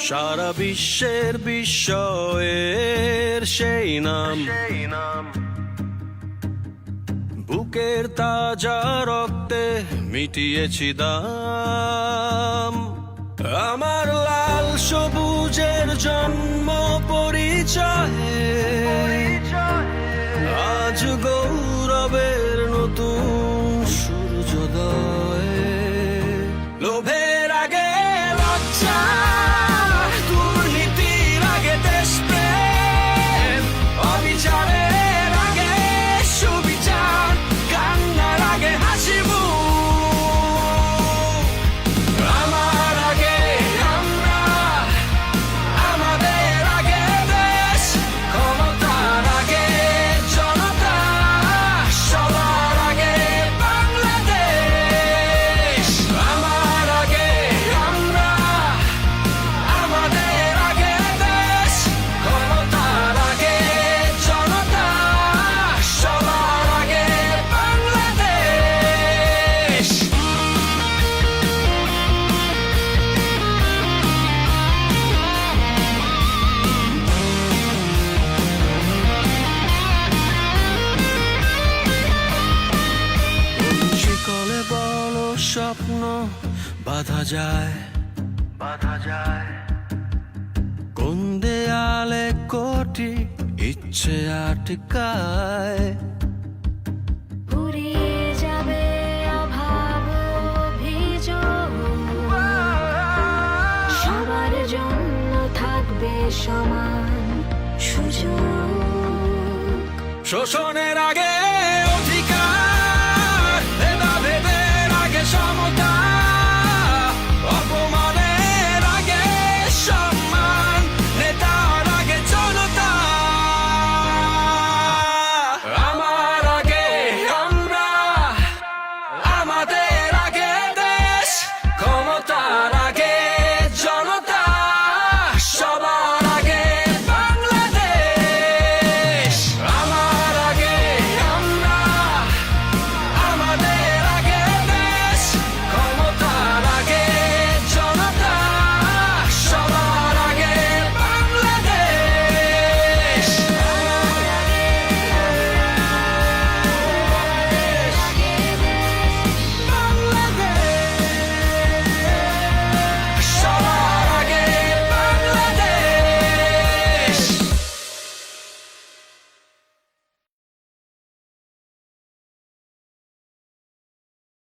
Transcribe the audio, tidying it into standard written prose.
সারা বিশ্বের বিস্ময়ের সেই নাম, বুকের তাজা রক্তে মিটিয়েছি দাম। আমার লাল সবুজের জন্ম পরিচয়ে আজ গৌরবের নতুন সূর্যোদয়। লোভের আগে লজ্জা, দুর্নীতির আগে দেশপ্রেম, অবিচারের আগে সুবিচার, কান্নার আগে হাসি মুখ। আমার আগে আমরা, আমাদের আগে দেশ, ক্ষমতার আগে জনতা, সবার আগে বাংলাদেশ। আমার আগে আমরা, আমাদের আগে দেশ, ক্ষমতার আগে জনতা, সবার আগে বাংলাদেশ। শিকলে বলো স্বপ্ন বাঁধা যায়, কোন দেয়ালে কোটি ইচ্ছে আটকায়। ফুরিয়ে যাবে অভাব অভিযোগ, সবার জন্য থাকবে সমান সুযোগ। শোষণের